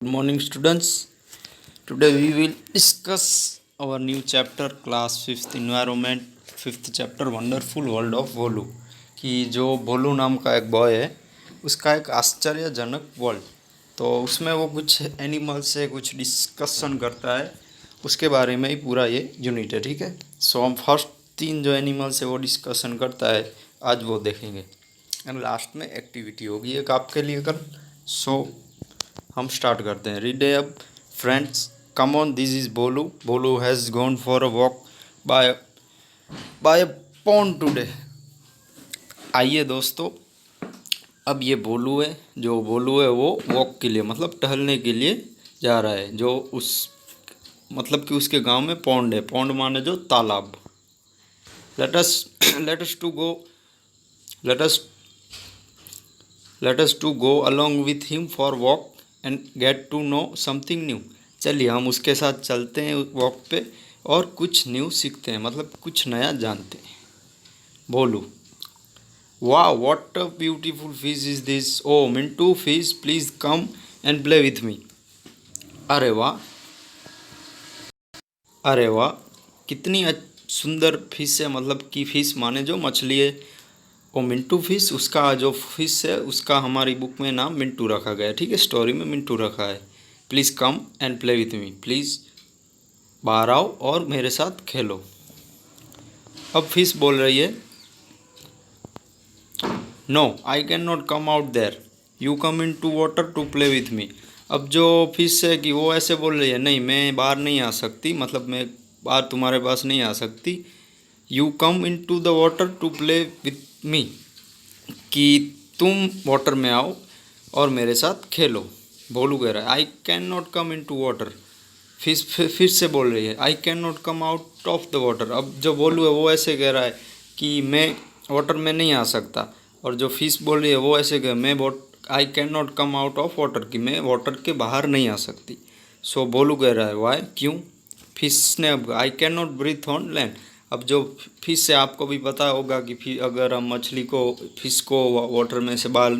Good morning, students. Today we will discuss our new chapter, class 5th environment, 5th chapter, wonderful world of भोलू. कि जो भोलू नाम का एक boy है उसका एक आश्चर्यजनक वर्ल्ड, तो उसमें वो कुछ एनिमल से कुछ डिस्कशन करता है, उसके बारे में ही पूरा ये यूनिट है. ठीक है. सो हम फर्स्ट 3 जो एनिमल से वो डिस्कशन करता है आज वो देखेंगे, एंड लास्ट में एक्टिविटी होगी एक आपके लिए कल. सो हम स्टार्ट करते हैं. रीड अब friends, come on, this is Bolu. Bolu has gone for a walk by by a pond today. आइए दोस्तों, अब ये बोलू है, जो बोलू है वो वॉक के लिए मतलब टहलने के लिए जा रहा है. जो उस मतलब कि उसके गांव में पॉन्ड है. पॉन्ड माने जो तालाब. Let us let us to go let us let us to go along with him for walk and get to know something new. चलिए हम उसके साथ चलते हैं वॉक पे और कुछ न्यू सीखते हैं, मतलब कुछ नया जानते हैं. बोलू, वाह what a beautiful fish is this. Oh Mintu fish, please come and play with me. अरे वाह, अरे वाह, कितनी सुंदर फिश है. मतलब कि फिश माने जो मछली है. वो मिंटू फिश, उसका जो फिश है उसका हमारी बुक में नाम मिंटू रखा गया है. ठीक है, स्टोरी में मिंटू रखा है. Please come and play with me. Please बाहर आओ और मेरे साथ खेलो. अब फिश बोल रही है, no I can not come out there, you come in to water to play with me. अब जो फिश है कि वो ऐसे बोल रही है, नहीं मैं बाहर नहीं आ सकती, मतलब मैं बाहर तुम्हारे पास नहीं आ सकती. You come in to the water to play with me, कि तुम वाटर में आओ और मेरे साथ खेलो. बोलू कह रहा है, I can not come in to water. Fish फिर से बोल रही है, I can not come out of the water. अब जो बोलू है वो ऐसे कह रहा है कि मैं वाटर में नहीं आ सकता, और जो फिश बोल रही है वो ऐसे कह, मैं आई can not come out of water, कि मैं वाटर के बाहर नहीं आ सकती. सो बोलू कह रहा है, वाई, क्यों. फिश ने, अब I can not breathe on land. अब जो फिश से आपको भी पता होगा कि अगर हम मछली को, फिश को वाटर में से बाहर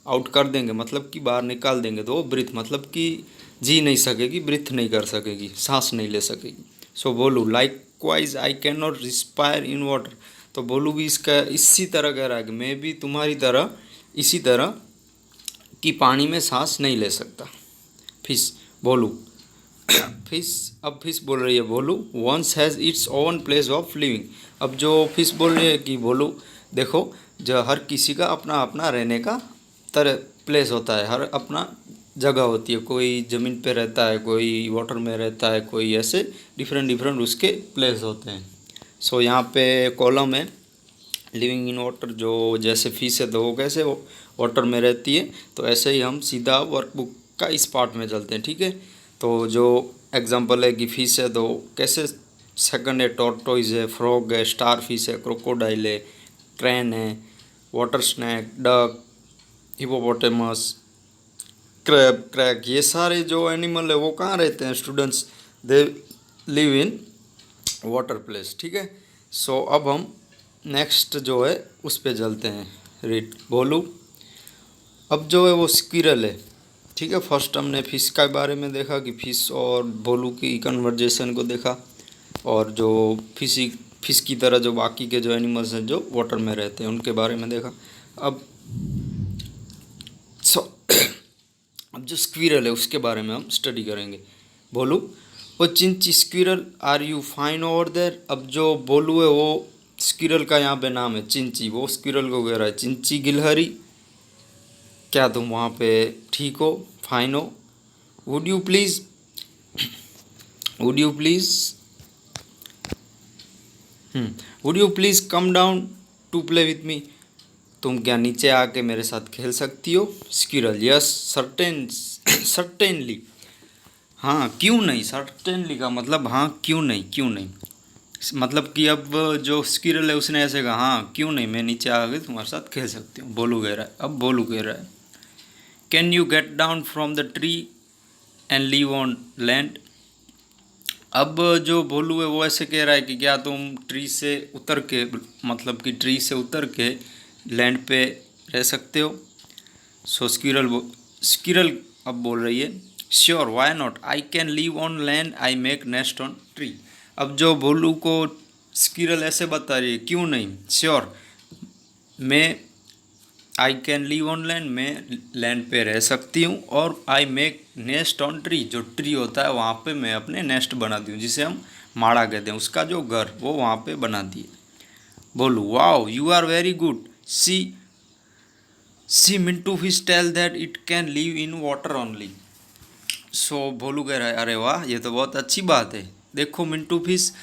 आउट कर देंगे, मतलब कि बाहर निकाल देंगे, तो वो ब्रीथ मतलब कि जी नहीं सकेगी, ब्रीथ नहीं कर सकेगी, सांस नहीं ले सकेगी. सो बोलू, like wise I can not respire in water. तो बोलू भी इसका इसी तरह कह रहा है कि मैं भी तुम्हारी तरह इसी तरह कि पानी में सांस नहीं ले सकता. फिश बोलू फिश अब फिश बोल रही है, Bholu once has its own place of living. अब जो फिश बोल रही है कि बोलू देखो, जो हर किसी का अपना अपना रहने का तरह प्लेस होता है, हर अपना जगह होती है. कोई ज़मीन पे रहता है, कोई वाटर में रहता है, कोई ऐसे डिफरेंट डिफरेंट उसके प्लेस होते हैं. सो यहाँ पे कॉलम है लिविंग इन वाटर. जो जैसे फिश है तो वो कैसे वाटर में रहती है, तो ऐसे ही हम सीधा वर्कबुक का इस पार्ट में चलते हैं. ठीक है. तो जो एग्जांपल है कि फिश है तो कैसे, सेकंड है टॉर्टोइज है, फ्रॉग है, स्टार फिश है, क्रोकोडाइल है, क्रेन है, water snake, duck, hippopotamus, crab, crab. ये सारे जो एनिमल है वो कहाँ रहते हैं students, they live in water place. ठीक है. सो अब हम नेक्स्ट जो है उस पे चलते हैं. रीड बोलू. अब जो है वो स्क्विरल है. ठीक है. फर्स्ट हमने फिश के बारे में देखा कि फिश और बोलू की कन्वर्जेशन को देखा, और जो फिश की तरह जो बाकी के जो एनिमल्स हैं जो वाटर में रहते हैं उनके बारे में देखा. अब अब जो स्क्विरल है उसके बारे में हम स्टडी करेंगे. बोलू, वो Chinchi squirrel, are you fine over there. अब जो बोलू है वो स्क्विरल का यहाँ पे नाम है चिंची. वो स्क्विरल को कह रहा है, चिंची गिलहरी, क्या तुम वहाँ पे ठीक हो, फाइन हो. Would you please would you please would you please come down to play with me. तुम क्या नीचे आके मेरे साथ खेल सकती हो. Squirrel, yes certainly. हाँ क्यों नहीं. सर्टेनली का मतलब हाँ क्यों नहीं, क्यों नहीं. मतलब कि अब जो स्क्विरल है उसने ऐसे कहा, हाँ क्यों नहीं, मैं नीचे आके तुम्हारे साथ खेल सकती हूँ. बोलू कह रहा है. अब बोलू कह रहा है, can you get down from the tree and leave on land. अब जो बोलू है वो ऐसे कह रहा है कि क्या तुम ट्री से उतर के, मतलब कि ट्री से उतर के लैंड पे रह सकते हो. सो स्क्विरल अब बोल रही है, sure, why not, I can live on land, I make nest on tree. अब जो भोलू को स्क्विरल ऐसे बता रही है, क्यों नहीं, श्योर, मैं, आई कैन लिव ऑन लैंड, मैं लैंड पे रह सकती हूँ, और आई मेक नेस्ट ऑन ट्री, जो ट्री होता है वहाँ पे मैं अपने नेस्ट बनाती हूँ, जिसे हम माड़ा कहते हैं, उसका जो घर वो वहाँ पे बना दिए। Bolu, wow you are very good, see Mintu fish tell that it can live in water only. So Bholu कह रहा है, अरे वाह ये तो बहुत अच्छी बात है, देखो मिंटू फिश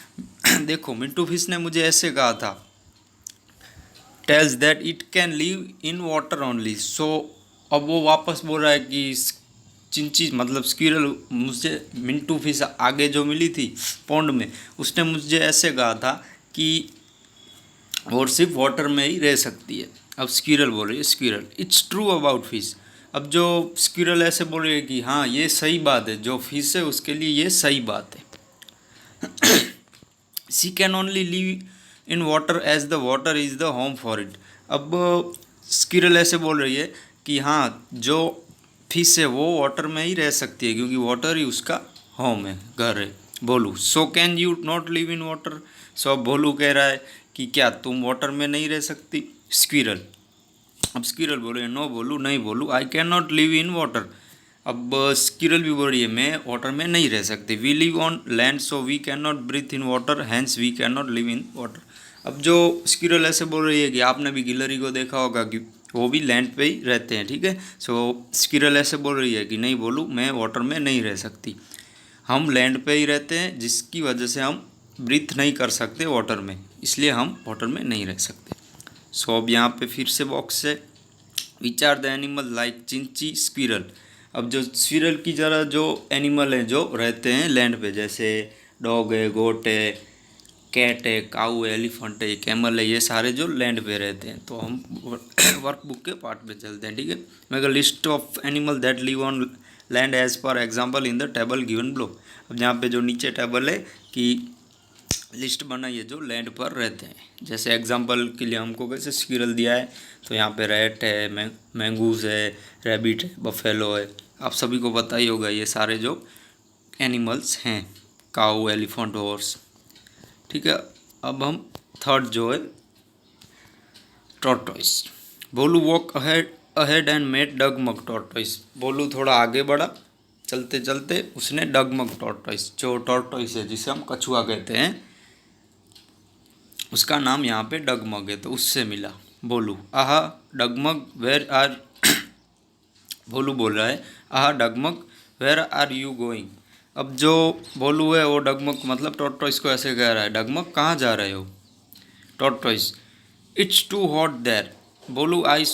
देखो मिंटू फिश ने मुझे ऐसे कहा था, tells that it can live in water only. So अब वो वापस बोल रहा है कि चिंची मतलब स्क्विरल, मुझे मिंटू फिश आगे जो मिली थी पौंड में, उसने मुझे ऐसे कहा था कि और सिर्फ वाटर में ही रह सकती है। अब स्क्विरल बोल रही है, squirrel, it's true about fish. अब जो स्क्विरल ऐसे बोल रही है कि हाँ ये सही बात है, जो फिश है उसके लिए ये सही बात है। She can only live in water as the water is the home for it. अब स्क्विरल ऐसे बोल रही है कि हाँ जो फिश है वो वाटर में ही रह सकती है, क्योंकि वाटर ही उसका होम है, घर है। Bolu, so can you not live in water. So अब भोलू कह रहा है कि क्या तुम वाटर में नहीं रह सकती, स्क्विरल। अब स्क्विरल बोल रही है, नो बोलू, नहीं बोलू, आई can not live in water. अब स्क्विरल भी बोल रही है, मैं वाटर में नहीं रह सकती, we live on land so we can not breathe in water, hence we can not live in water. अब जो स्क्विरल ऐसे बोल रही है कि आपने भी गिलहरी को देखा होगा कि वो भी लैंड पे ही रहते हैं, ठीक है। सो स्क्विरल ऐसे बोल रही है कि नहीं बोलू, मैं वाटर में नहीं रह सकती, हम लैंड पे ही रहते हैं, जिसकी वजह से हम ब्रीथ नहीं कर सकते वाटर में, इसलिए हम वाटर में नहीं रह सकते। सो अब यहाँ पे फिर से बॉक्स है, which are the animal like Chinchi squirrel. अब जो स्क्विरल की जरा जो एनिमल हैं जो रहते हैं लैंड पे, जैसे डॉग है, गोट है, कैट है, काऊ है, एलिफेंट है, कैमल है, ये सारे जो लैंड पे रहते हैं। तो हम वर्कबुक के पार्ट पे चलते हैं, ठीक है। Make a list of animal that live on land as per example in the table given below. अब यहाँ पे जो नीचे टेबल है कि लिस्ट बनाइए जो लैंड पर रहते हैं। जैसे एग्जांपल के लिए हमको कैसे स्क्विरल दिया है, तो यहाँ पे रैट है, मैंगूस है, रैबिट है, बफेलो है, आप सभी को पता ही होगा ये सारे जो एनिमल्स हैं, काऊ, एलिफेंट, हॉर्स, ठीक है। अब हम थर्ड जो है tortoise. Bolu walk ahead and met Dagmag tortoise. Bolu थोड़ा आगे बढ़ा, चलते चलते उसने डगमग टॉर्टोइस, जो टॉर्टोइस है जिसे हम कछुआ कहते हैं, उसका नाम यहाँ पे डगमग है, तो उससे मिला। बोलू, आहा डगमग वेयर आर भोलू बोल रहा है, आहा डगमग वेयर आर यू गोइंग। अब जो भोलू है वो डगमग मतलब टॉर्टोइस को ऐसे कह रहा है, डगमग कहाँ जा रहे हो। Tortoise, it's too hot there. Bolu, I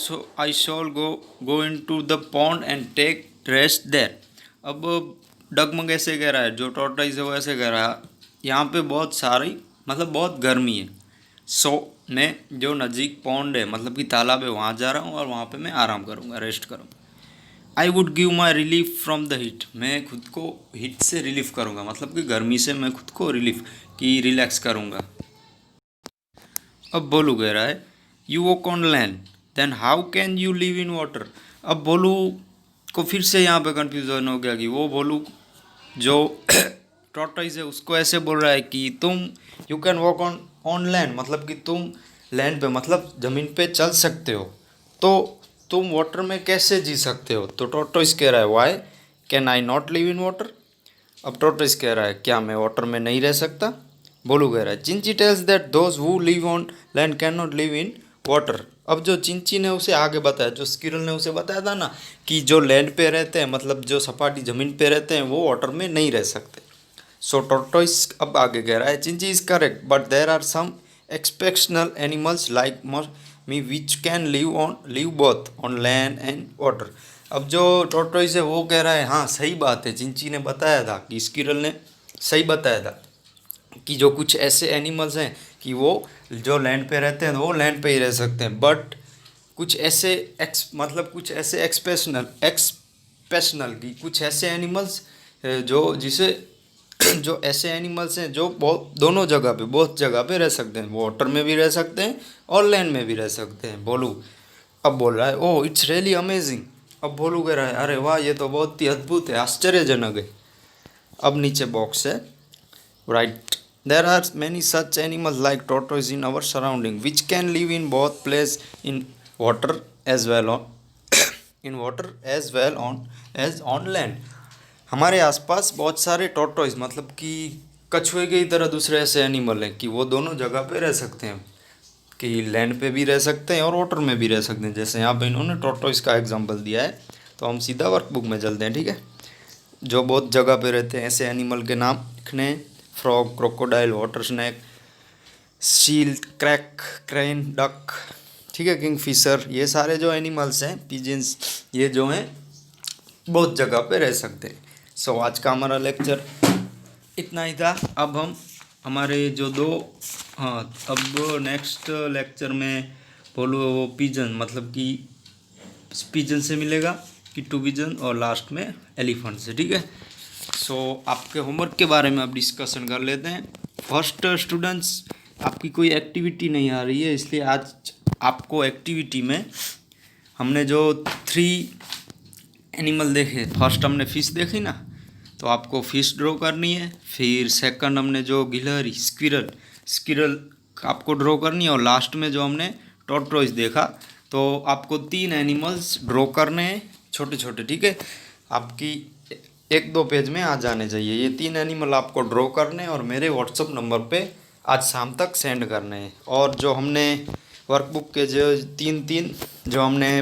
shall go in to the pond and take rest there. अब डगमग ऐसे कह रहा है, जो टॉर्टोइस है वो ऐसे कह रहा है, यहाँ पे बहुत सारी मतलब बहुत गर्मी है, सो मैं जो नज़दीक पॉन्ड है मतलब कि तालाब है वहाँ जा रहा हूँ और वहाँ पे मैं आराम करूँगा, रेस्ट करूँगा। I would give my relief from the heat. मैं खुद को हीट से रिलीफ करूँगा, मतलब कि गर्मी से मैं खुद को रिलीफ की रिलैक्स करूँगा। अब बोलू कह रहा है, you walk on land then how can you live in water. अब बोलू को फिर से यहाँ पे कन्फ्यूजन हो गया कि वो बोलू जो टॉर्टोइस है उसको ऐसे बोल रहा है कि तुम you can walk on land, मतलब कि तुम लैंड पे मतलब ज़मीन पे चल सकते हो, तो तुम वाटर में कैसे जी सकते हो। तो टॉर्टोइस कह रहा है, why can I not live in water. अब टॉर्टोइस कह रहा है, क्या मैं वाटर में नहीं रह सकता। बोलू कह रहा है, Chinchi tells that those who live on land can not live in water. अब जो चिंची ने उसे आगे बताया, जो स्क्विरल ने उसे बताया था ना कि जो लैंड पे रहते हैं मतलब जो सपाटी ज़मीन पे रहते हैं वो वाटर में नहीं रह सकते। सो टॉर्टोइस अब आगे कह रहा है, Chinchi is correct but there are some exceptional animals like me which can live both on land and water. अब जो टॉर्टोइस है वो कह रहा है, हाँ सही बात है, चिंची ने बताया था कि स्क्विरल ने सही बताया था कि जो कुछ ऐसे एनिमल्स हैं कि वो जो लैंड पे रहते हैं वो लैंड पे ही रह सकते हैं, बट कुछ ऐसे मतलब कुछ ऐसे एक्सपेशनल की कुछ ऐसे एनिमल्स जो जिसे जो ऐसे एनिमल्स हैं जो बहुत दोनों जगह पे बहुत जगह पे रह सकते हैं, वाटर में भी रह सकते हैं और लैंड में भी रह सकते हैं। बोलू अब बोल रहा है, ओह इट्स रियली अमेजिंग अब भोलू कह रहा है अरे वाह ये तो बहुत ही अद्भुत है, आश्चर्यजनक है। अब नीचे बॉक्स है, right. There are many such animals like tortoise in our surrounding which can live in both place in water as well on in water as well on as on land. हमारे आसपास बहुत सारे tortoise मतलब कि कछुए की तरह दूसरे ऐसे एनिमल हैं कि वो दोनों जगह पे रह सकते हैं, कि लैंड पे भी रह सकते हैं और वाटर में भी रह सकते हैं। जैसे यहाँ पे इन्होंने टोटोइज का एग्जांपल दिया है, तो हम सीधा वर्कबुक में चलते हैं, ठीक है। जो बहुत जगह पे रहते हैं ऐसे एनिमल के नाम लिखने हैं, frog, crocodile, water snake, seal, crab, crane, duck, ठीक है, किंगफिशर, ये सारे जो एनिमल्स हैं, पिजन्स, ये जो हैं बहुत जगह पे रह सकते हैं। सो आज का हमारा लेक्चर इतना ही था। अब हम हमारे जो दो, हाँ, अब नेक्स्ट लेक्चर में बोलो वो पिजन मतलब कि पिजन से मिलेगा, किट्टू पिजन, और लास्ट में एलिफेंट से, ठीक है। सो आपके होमवर्क के बारे में अब डिस्कशन कर लेते हैं। फर्स्ट स्टूडेंट्स, आपकी कोई एक्टिविटी नहीं आ रही है, इसलिए आज आपको एक्टिविटी में हमने जो 3 एनिमल देखे, फर्स्ट हमने फिश देखी ना, तो आपको फिश ड्रॉ करनी है। फिर सेकंड हमने जो गिलहरी, स्क्विरल आपको ड्रॉ करनी है, और लास्ट में जो हमने टॉर्टोइज देखा, तो आपको 3 एनिमल्स ड्रॉ करने हैं छोटे छोटे, ठीक है। आपकी 1-2 पेज में आ जाने चाहिए। ये 3 एनिमल आपको ड्रॉ करने हैं और मेरे व्हाट्सअप नंबर पे आज शाम तक सेंड करने हैं। और जो हमने वर्कबुक के जो 3 जो हमने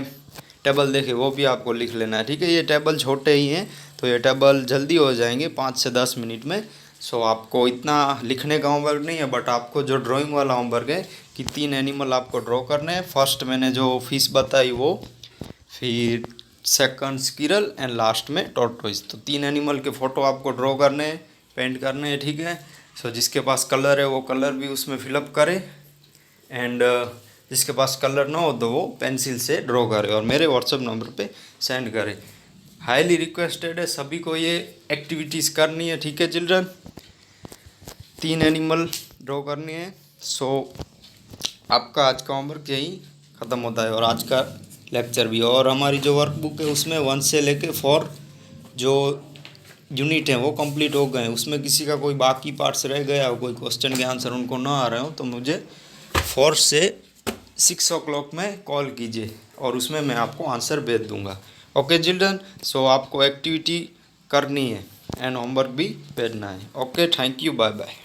टेबल देखे वो भी आपको लिख लेना है, ठीक है। ये टेबल छोटे ही हैं, तो ये टेबल जल्दी हो जाएंगे 5 से 10 मिनट में। सो आपको इतना लिखने का होमवर्क नहीं है, बट आपको जो ड्राइंग वाला होमवर्क है कि 3 एनिमल आपको ड्रॉ करने हैं। फर्स्ट मैंने जो फिश बताई वो, फिर सेकंड स्क्विरल, एंड लास्ट में टॉर्टोइज। तो 3 एनिमल के फ़ोटो आपको ड्रॉ करने हैं, पेंट करने हैं, ठीक है। सो जिसके पास कलर है वो कलर भी उसमें फिलअप करे, एंड जिसके पास कलर ना हो तो वो पेंसिल से ड्रॉ करे और मेरे व्हाट्सअप नंबर पे सेंड करे। हाईली रिक्वेस्टेड है, सभी को ये एक्टिविटीज़ करनी है, ठीक है चिल्ड्रन। 3 एनिमल ड्रॉ करनी है। सो आपका आज का होमवर्क यही ख़त्म होता है, और आज का लेक्चर भी। और हमारी जो वर्कबुक है उसमें 1 से लेके 4 जो यूनिट हैं वो कंप्लीट हो गए हैं। उसमें किसी का कोई बाकी पार्ट्स रह गया हो, कोई क्वेश्चन के आंसर उनको ना आ रहे हो, तो मुझे 4 से 6 o'clock में कॉल कीजिए और उसमें मैं आपको आंसर भेज दूंगा। ओके चिल्ड्रन, सो आपको एक्टिविटी करनी है एंड होमवर्क भी भेजना है। Okay, thank you, bye bye.